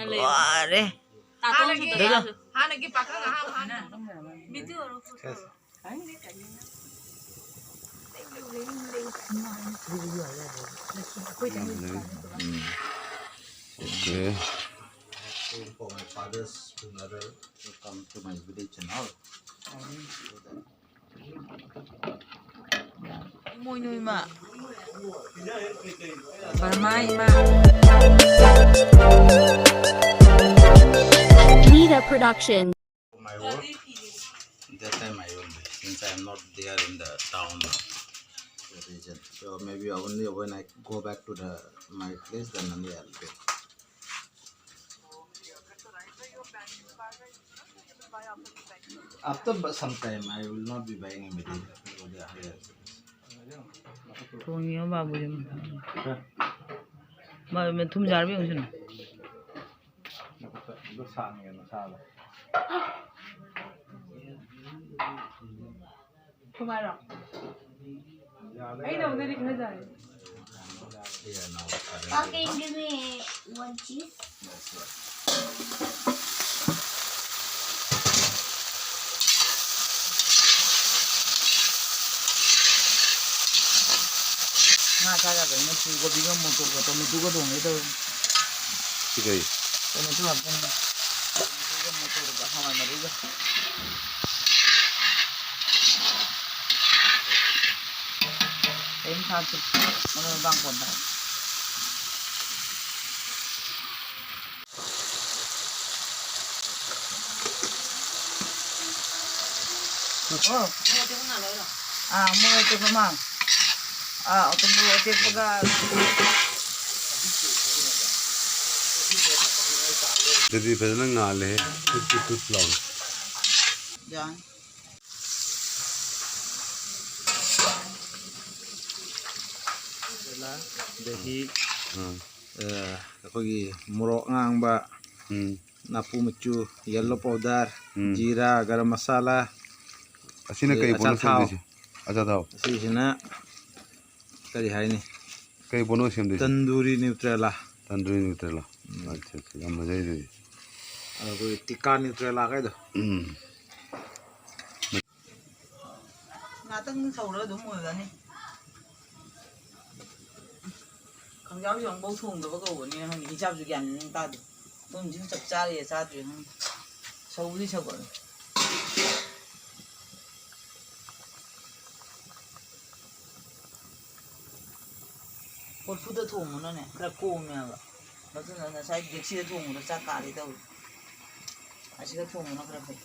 와래. 하나기 바꿔가 하나. Okay. For my father's funeral to come to my village and all. Môi nuôi mà. Mai mà. Nita Production. My work, that time I will be, since I am not there in the town the region. So maybe only when I go back to my place, then only I'll go. After some time, I will not be buying immediately. Thùng bà bùi mà thùng giá biết không chứ nào? Không ai đâu. Ấy đâu đây đi cái gì? Okay, give me one cheese. Nga cha ra cái nó chỉ có bị cái một cục của tôi mình có dùng đấy thôi. Cái gì? Tôi mình làm cái một cục của không ai mà đấy cơ. Em sao chứ? Nó đang còn đấy. Mua cho con mang. Auto mua cho con ga. Jadi phải ngale, tut long. Dạ. Jadi, kogi murok ngang ba, napu macu, yellow powder, jeera, garam masala. Asina kay bonus sem desi. Acha thao. Asina kali hai ni. Kay bonus sem desi. Tandoori Nutrela. Tandoori Nutrela. अच्छा अच्छा हम मजा ही दे कोई tikka Nutrela cái đó ngã tăng sầu nữa đúng rồi này không giáo dùng bao thùng rồi có cái này hình chắp chụp ảnh ta tôi mình chỉ chập cha thì cha chuyện sâu đi sâu rồi một phút tôi thùng nó này cái là cô nè nó rất là sai việc chia thùng nó ra cả đi đâu à chỉ cái thùng nó cái phải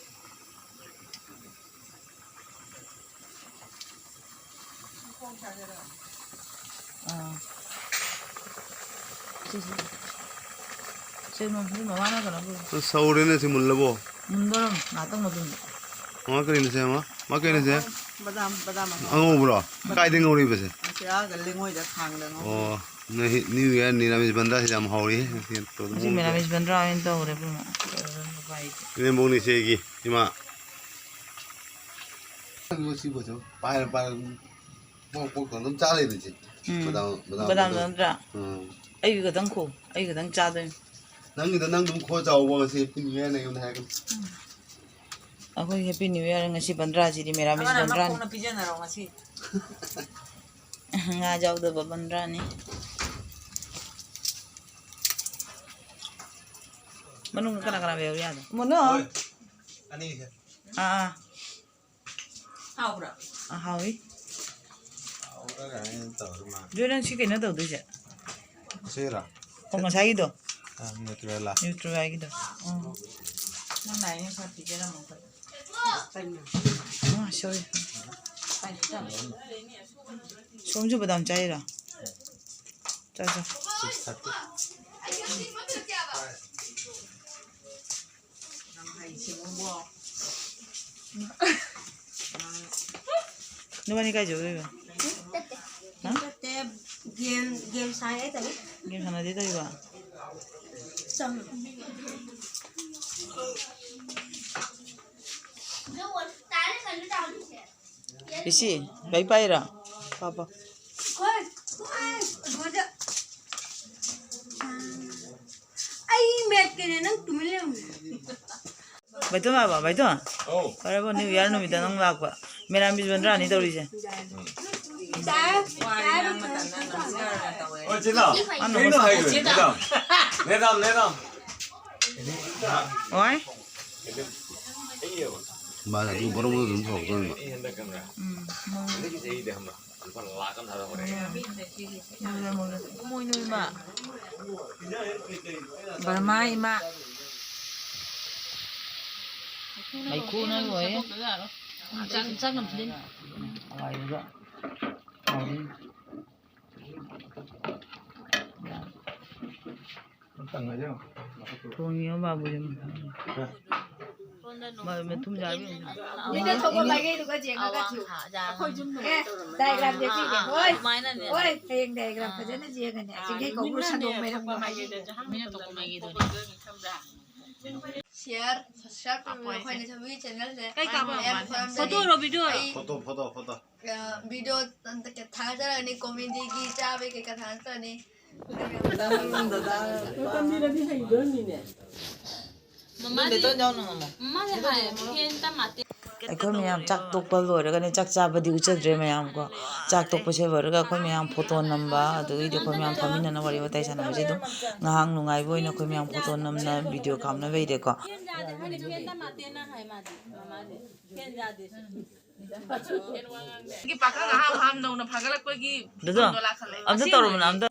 xem nó phun mà nó còn nó sâu đến này thì muốn labo muốn đó là tao mà dùng mà cái này xem mà cái này xem badam mà ang ngô bro cái tiếng ngô đi bây giờ cái linh ngôi đã thang rồi oh này New Year ni nami banda si jam hauri to जी मेरा miss बन रहा है तो रे भाई ini mau ni segi ima ngô si bo cho pai mo còn cha lên chứ badam nó ra ấy cái đắng khô ấy cái đắng cha đấy nang dum kho chao bo si pin ye này hôm nay ako happy new year ngasi 15 ji मेरा miss बन रहा है nga जाओ तो 15 ni Manung kana beo ya. Mono? Ani sir. Hao ra. Hao ấy. Hao ra cái tàu mà. Đưa lên chicken nó đầu tư chứ. Sera. Không có sai đâu. Nutrela. Nutrela cái đó. Nó này nó sao thì cái nó một xanh. Sorry. Sống chưa bắt đầu cháy rồi. Cháy chưa? 6:30. Nó bao nhiêu cái rồi vậy? Hả? Game sai ấy tới. Game sao này tới vậy? Xong. Cái gì? Bye bye rồi. Papa. Ay met cái này nó tụi mình làm. Baito ba baito. Kare bo New Year no mi tanong lakwa. Mera mi bandra ni tawri je. Sao? 진아. 이거 하이그. 내담. Oi. 맞아, 누구 뭐라고 좀 없잖아. Moi nui ma. Barmai ma. Mày cu nó rồi. chắc làm gì Mày đó. Mày đi. Thôi nhiều bà bùi. Mà thum giá biết. Mình đã thấu qua bài cái tụi cái chuyện cái chịu. Đây làm việc gì vậy? Ôi, tiền đây làm cái gì nó gì cái này? Chỉ cái cổ của sản phẩm mày làm cái gì? Share của khoai này cho vi channel này. cái cặp Em photo rồi video 포도. video cái tháng ra này comedy की cha về cái tháng ra này. Để tôi nhau nữa mà. Aku meyam cak tok pal lor kan cak cak badi ucap dre meyam ko cak tok pase bar ka ko meyam photo namba adu ide ko meyam famina na wari batai sana bje do ngahang nungai boi na ko meyam photo nam na video kam na veide ko cái bạc cái ham đâu nó phá cái cái gì do am ta torum na am ta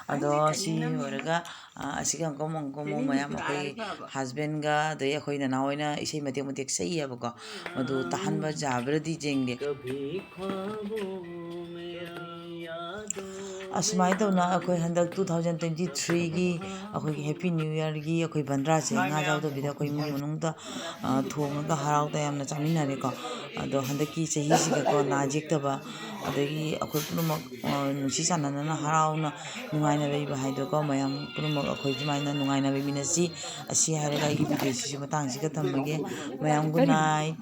ado si waraga asiga ko mo mayam ko husband ga de khoi na naoina isei matek sei abako madu tahan ba jabradi jengde asmai to na akoi handak 2023 gi akoi happy new year gi akoi bandra se nga jaw do bida akoi mu munung da thong ga harau da yamna chamina re ko ado handak ki chahi si ga ko na jek ta ba adagi akoi punumak nusi sana na harau na nungai na rei ba hai do ko mayam punumak akoi jimai na nungai na be minasi asi hare ga gi video si matang si ka tam ge mayam good night